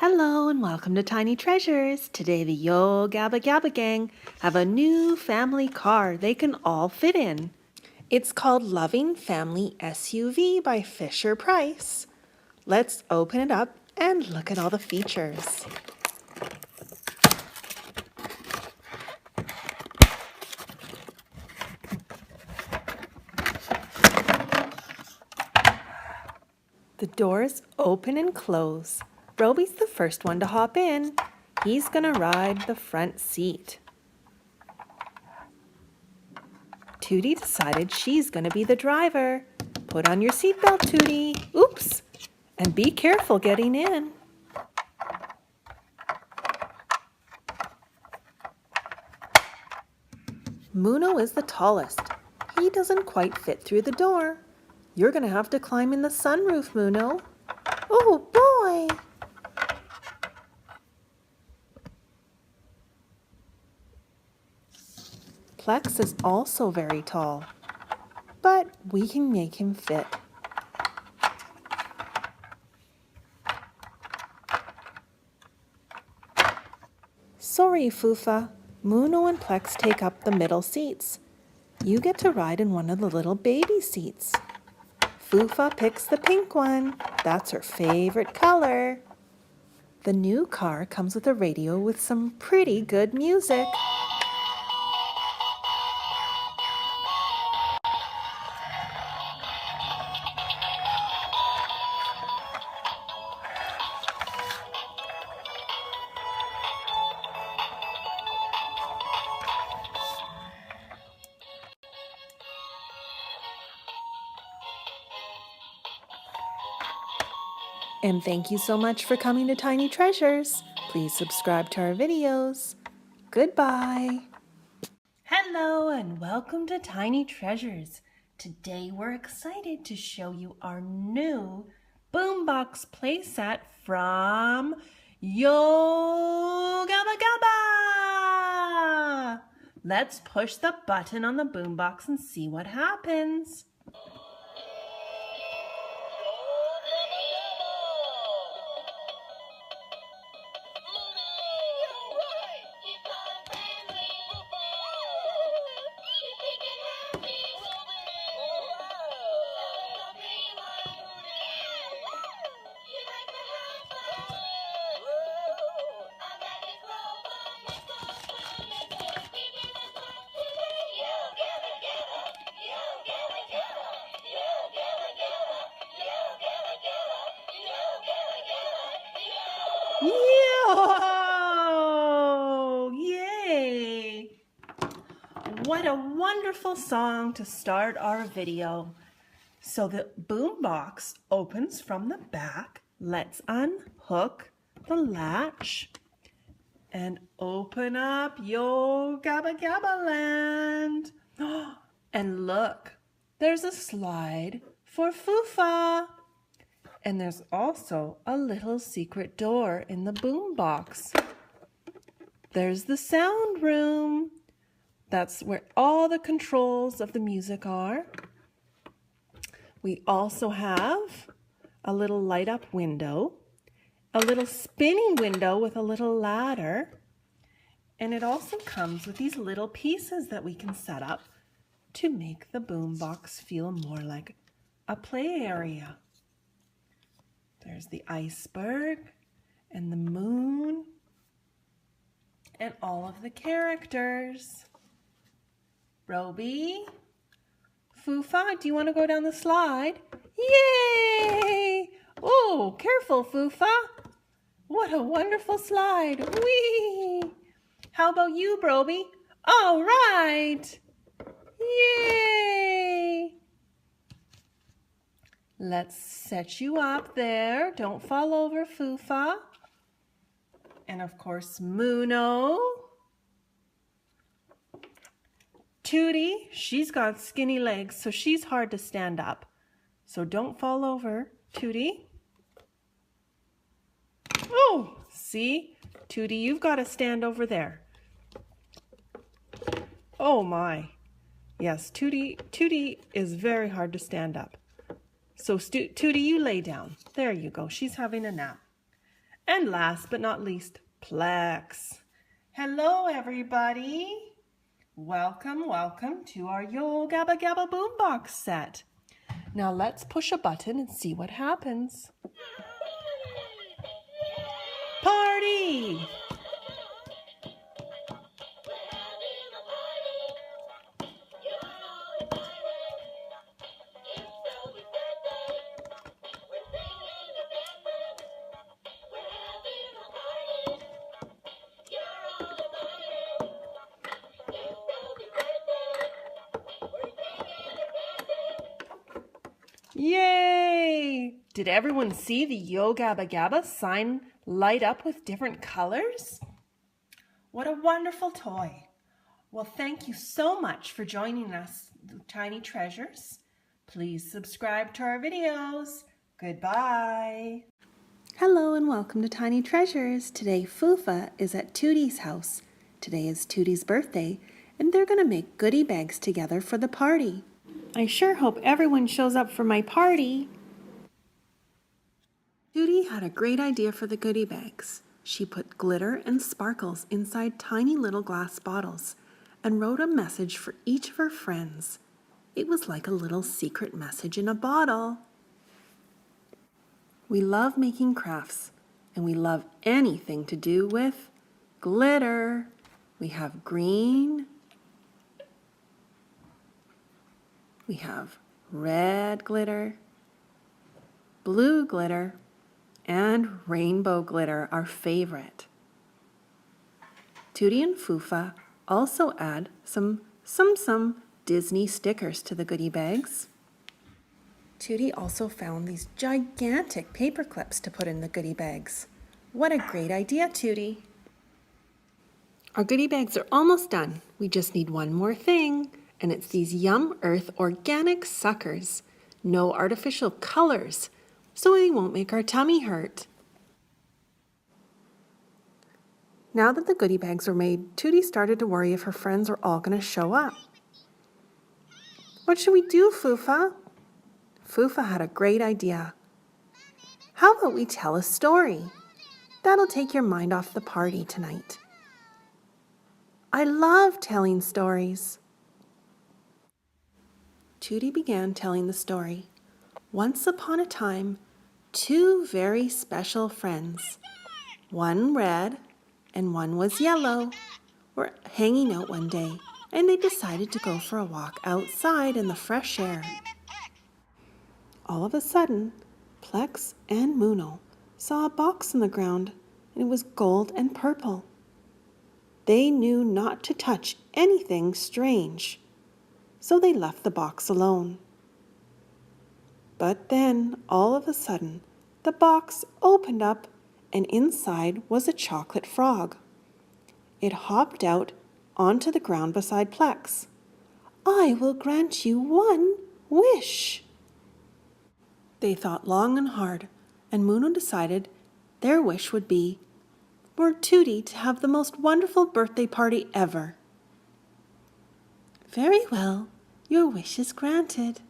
Hello and welcome to Tiny Treasures. Today the Yo Gabba Gabba gang have a new family car they can all fit in. It's called Loving Family SUV by Fisher-Price. Let's open it up and look at all the features. The doors open and close. Roby's the first one to hop in. He's gonna ride the front seat. Tootie decided she's gonna be the driver. Put on your seatbelt, Tootie. Oops! And be careful getting in. Muno is the tallest. He doesn't quite fit through the door. You're gonna have to climb in the sunroof, Muno. Oh boy! Plex is also very tall, but we can make him fit. Sorry, Fufa. Muno and Plex take up the middle seats. You get to ride in one of the little baby seats. Fufa picks the pink one. That's her favorite color. The new car comes with a radio with some pretty good music. And thank you so much for coming to Tiny Treasures. Please subscribe to our videos. Goodbye. Hello and welcome to Tiny Treasures. Today we're excited to show you our new Boombox playset from Yo Gabba Gabba! Let's push the button on the boombox and see what happens. Yo! Yay! What a wonderful song to start our video. So the boombox opens from the back. Let's unhook the latch and open up Yo Gabba Gabba Land. And look, there's a slide for Fufa. And there's also a little secret door in the boombox. There's the sound room. That's where all the controls of the music are. We also have a little light up window, a little spinning window with a little ladder, and it also comes with these little pieces that we can set up to make the boombox feel more like a play area. There's the iceberg and the moon and all of the characters. Roby, Fufa, do you want to go down the slide? Yay! Oh, careful, Fufa. What a wonderful slide. Whee! How about you, Roby? All right. Yay! Let's set you up there. Don't fall over, Fufa. And of course, Muno. Tootie, she's got skinny legs, so she's hard to stand up. So don't fall over, Tootie. Oh, see? Tootie, you've got to stand over there. Oh my. Yes, Tootie is very hard to stand up. So Tootie, you lay down. There you go. She's having a nap. And last but not least, Plex. Hello, everybody. Welcome, welcome to our Yo Gabba Gabba Boombox set. Now let's push a button and see what happens. Party! Yay! Did everyone see the Yo Gabba Gabba sign light up with different colors? What a wonderful toy. Well, thank you so much for joining us, Tiny Treasures. Please subscribe to our videos. Goodbye. Hello and welcome to Tiny Treasures. Today Fufa is at Tootie's house. Today is Tootie's birthday and they're going to make goodie bags together for the party. I sure hope everyone shows up for my party. Tootie had a great idea for the goodie bags. She put glitter and sparkles inside tiny little glass bottles and wrote a message for each of her friends. It was like a little secret message in a bottle. We love making crafts and we love anything to do with glitter. We have green. We have red glitter, blue glitter, and rainbow glitter, our favorite. Tootie and Fufa also add some Disney stickers to the goodie bags. Tootie also found these gigantic paper clips to put in the goodie bags. What a great idea, Tootie! Our goodie bags are almost done. We just need one more thing. And it's these Yum Earth organic suckers. No artificial colors, so they won't make our tummy hurt. Now that the goodie bags were made, Tootie started to worry if her friends were all going to show up. What should we do, Fufa? Fufa had a great idea. How about we tell a story? That'll take your mind off the party tonight. I love telling stories. Tootie began telling the story. Once upon a time, two very special friends, one red and one was yellow, were hanging out one day, and they decided to go for a walk outside in the fresh air. All of a sudden, Plex and Muno saw a box on the ground, and it was gold and purple. They knew not to touch anything strange, so they left the box alone. But then, all of a sudden, the box opened up and inside was a chocolate frog. It hopped out onto the ground beside Plex. "I will grant you one wish." They thought long and hard, and Muno decided their wish would be for Tootie to have the most wonderful birthday party ever. "Very well, your wish is granted,"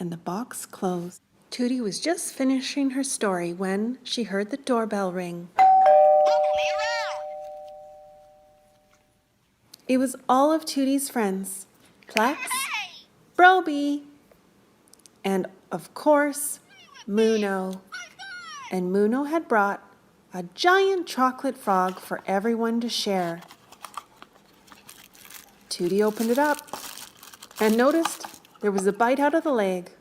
and the box closed. Tootie was just finishing her story when she heard the doorbell ring. It was all of Tootie's friends, Plex, Broby, and of course, Muno. And Muno had brought a giant chocolate frog for everyone to share. Tootie opened it up and noticed there was a bite out of the leg.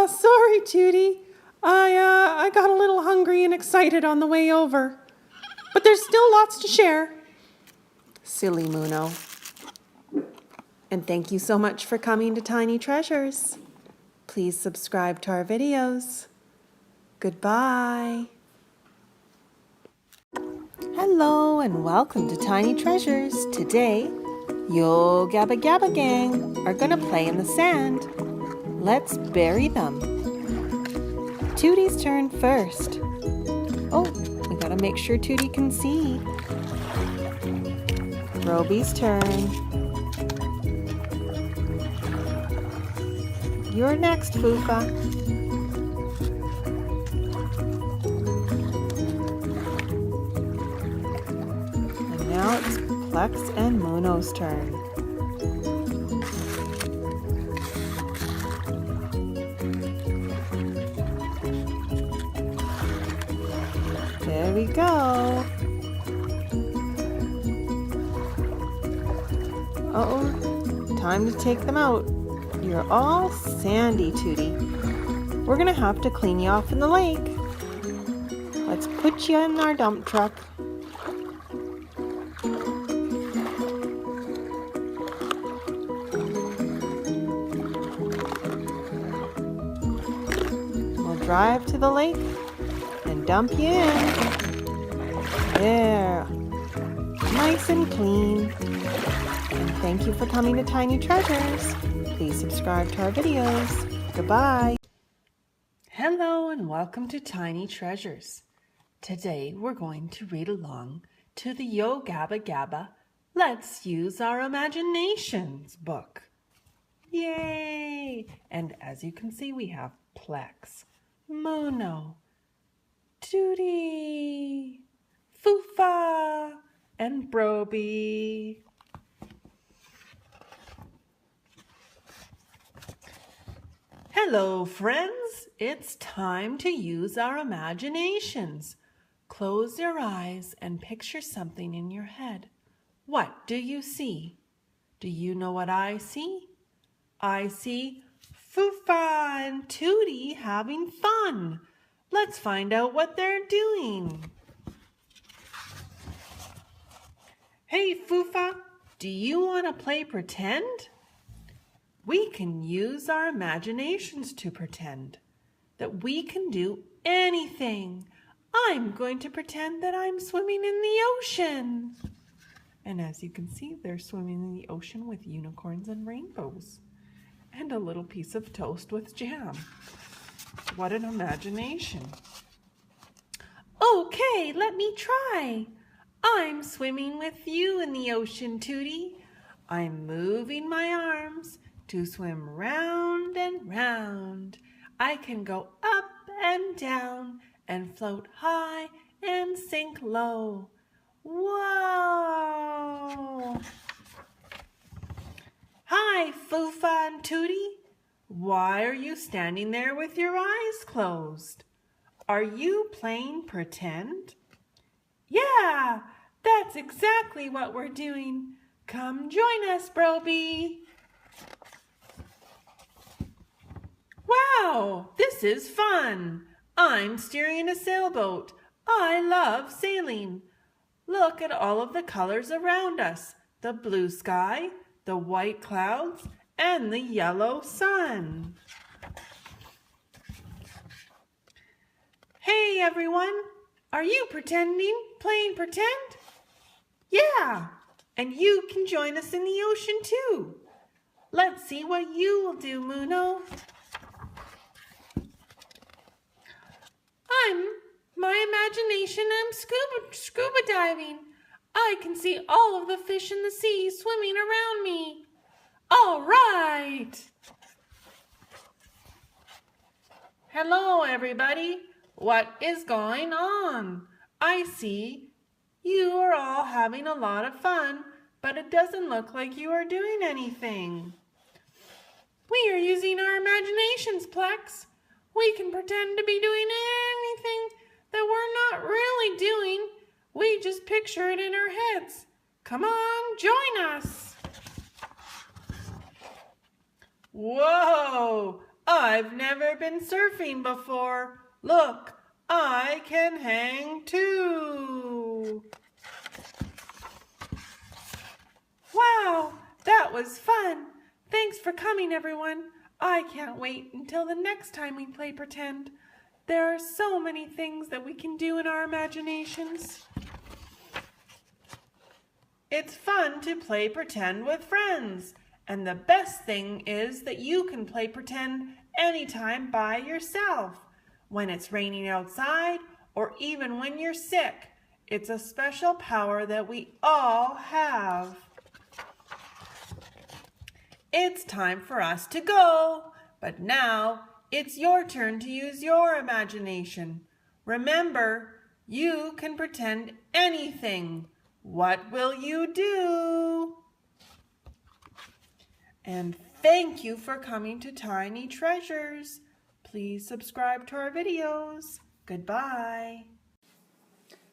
Sorry, Tootie. I got a little hungry and excited on the way over. But there's still lots to share. Silly Muno. And thank you so much for coming to Tiny Treasures. Please subscribe to our videos. Goodbye. Hello and welcome to Tiny Treasures. Today, Yo Gabba Gabba Gang are gonna play in the sand. Let's bury them. Tootie's turn first. Oh, we gotta make sure Tootie can see. Broby's turn. You're next, Fufa. Now it's Plex and Muno's turn. There we go. Uh-oh, time to take them out. You're all sandy, Tootie. We're gonna have to clean you off in the lake. Let's put you in our dump truck. We'll drive to the lake and dump you in. There. Nice and clean. And thank you for coming to Tiny Treasures. Please subscribe to our videos. Goodbye. Hello and welcome to Tiny Treasures. Today we're going to read along to the Yo Gabba Gabba Let's Use Our Imaginations book. Yay! And as you can see, we have Plex, Muno, Tootie, Foofa, and Broby. Hello, friends. It's time to use our imaginations. Close your eyes and picture something in your head. What do you see? Do you know what I see? I see Foofa and Tootie having fun. Let's find out what they're doing. Hey, Foofa, do you want to play pretend? We can use our imaginations to pretend that we can do anything. I'm going to pretend that I'm swimming in the ocean. And as you can see, they're swimming in the ocean with unicorns and rainbows and a little piece of toast with jam. What an imagination. Okay, let me try. I'm swimming with you in the ocean, Tootie. I'm moving my arms to swim round and round. I can go up and down and float high and sink low. Whoa! Hi, Foofa and Tootie. Why are you standing there with your eyes closed? Are you playing pretend? Yeah, that's exactly what we're doing. Come join us, Broby. Wow, this is fun. I'm steering a sailboat. I love sailing. Look at all of the colors around us. The blue sky, the white clouds, and the yellow sun. Hey everyone, are you playing pretend? Yeah, and you can join us in the ocean too. Let's see what you will do, Muno. My imagination, I'm scuba diving. I can see all of the fish in the sea swimming around me. All right. Hello, everybody. What is going on? I see you are all having a lot of fun, but it doesn't look like you are doing anything. We are using our imaginations, Plex. We can pretend to be doing anything that we're not really doing. We just picture it in our heads. Come on, join us. Whoa, I've never been surfing before. Look, I can hang too. Wow, that was fun. Thanks for coming, everyone. I can't wait until the next time we play pretend. There are so many things that we can do in our imaginations. It's fun to play pretend with friends. And the best thing is that you can play pretend anytime by yourself. When it's raining outside or even when you're sick. It's a special power that we all have. It's time for us to go, but now it's your turn to use your imagination. Remember, you can pretend anything. What will you do? And thank you for coming to Tiny Treasures. Please subscribe to our videos. Goodbye.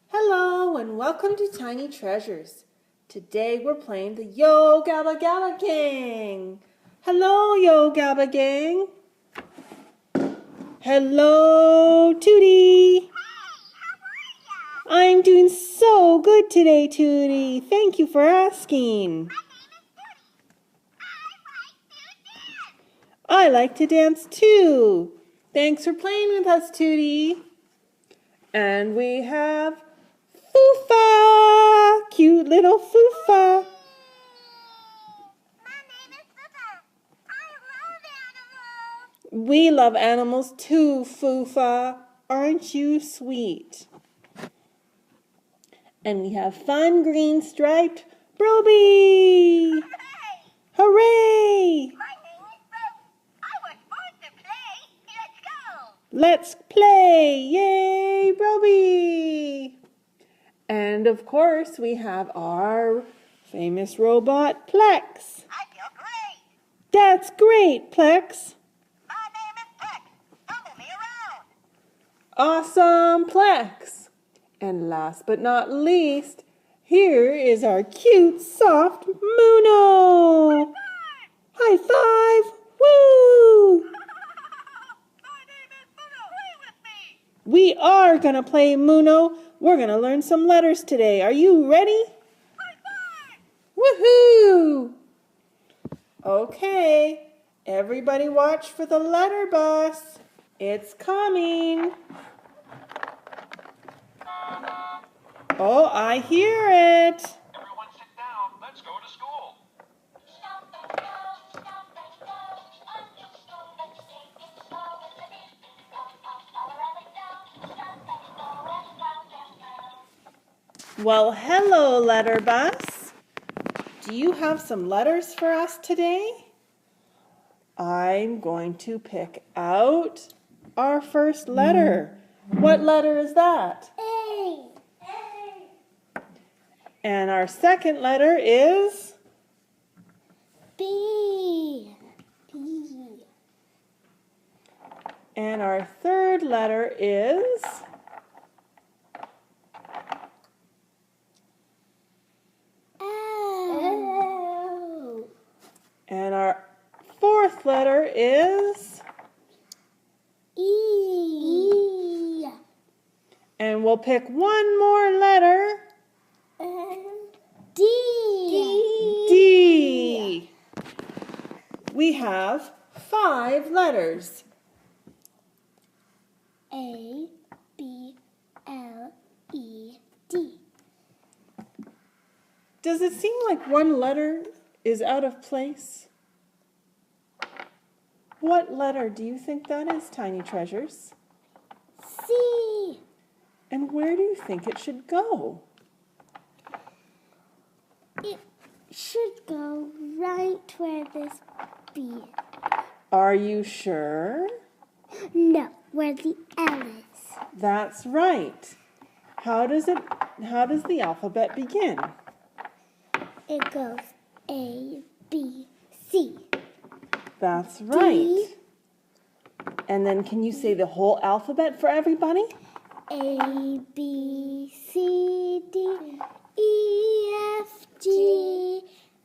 Hello and welcome to Tiny Treasures. Today we're playing the Yo Gabba Gabba Gang. Hello, Yo Gabba Gang. Hello, Tootie. I'm doing so good today, Tootie. Thank you for asking. I like to dance too. Thanks for playing with us, Tootie. And we have Foofa, cute little Foofa. My name is Foofa. I love animals. We love animals too, Foofa. Aren't you sweet? And we have fun green striped Broby. Hooray! Hooray! My name is Bro. I was born to play. Let's Let's go. play! Yay, Broby! And of course, we have our famous robot, Plex. I feel great. That's great, Plex. My name is Plex. Follow me around. Awesome, Plex. And last but not least, here is our cute, soft Muno. High five! Woo! My name is Muno. Play with me. We are going to play Muno. We're going to learn some letters today. Are you ready? High five. Woohoo! Okay, everybody watch for the letter bus. It's coming. Oh, I hear it. Everyone sit down. Let's go to school. Well, hello, letter bus. Do you have some letters for us today? I'm going to pick out our first letter. What letter is that? A. And our second letter is? B. B. And our third letter is? L. And our fourth letter is? E. And we'll pick one more letter. D. D. We have 5 letters. A. B. L. E. D. Does it seem like one letter is out of place? What letter do you think that is, Tiny Treasures? C. And where do you think it should go? It should go right where this B is. Are you sure? No, where the L is. That's right. How does the alphabet begin? It goes A, B, C. That's right. D. And then can you say the whole alphabet for everybody? A, B, C, D, E, F, G,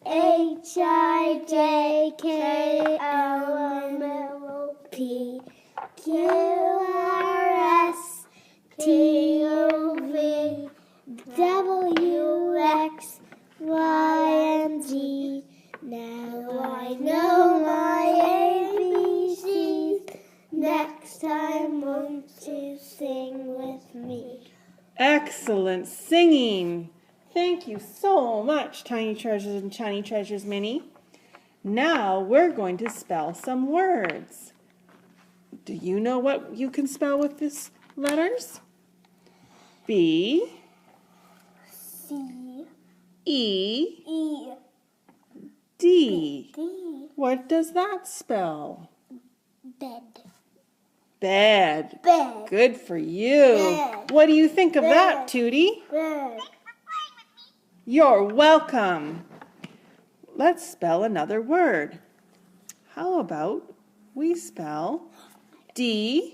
H, I, J, K, L, M, N, O, P, Q, R, S, T, U, V, W, X, Y, and Z. Now I know my ABCs. Next time, won't you sing with me? Excellent singing. Thank you so much, Tiny Treasures and Tiny Treasures Mini. Now we're going to spell some words. Do you know what you can spell with these letters? B, C, E, E, D. D. What does that spell? Bed. Bed. Bed. Good for you. Bed. What do you think of that, Bed. Tootie? Bed. You're welcome. Let's spell another word. How about we spell D-A-B?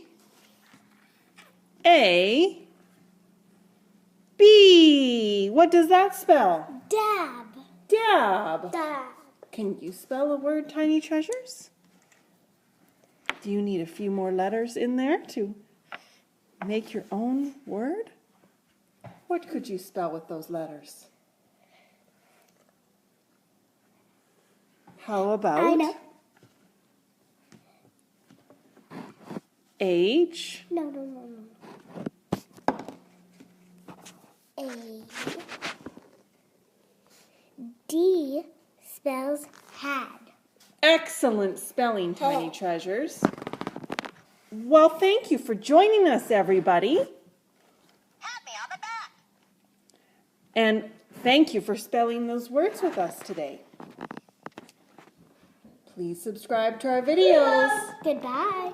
What does that spell? Dab. Dab. Dab. Can you spell a word, Tiny Treasures? Do you need a few more letters in there to make your own word? What could you spell with those letters? How about I know. H? No. A. D spells had. Excellent spelling, Tiny Treasures. Well, thank you for joining us, everybody. Pat me on the back. And thank you for spelling those words with us today. Please subscribe to our videos. Goodbye.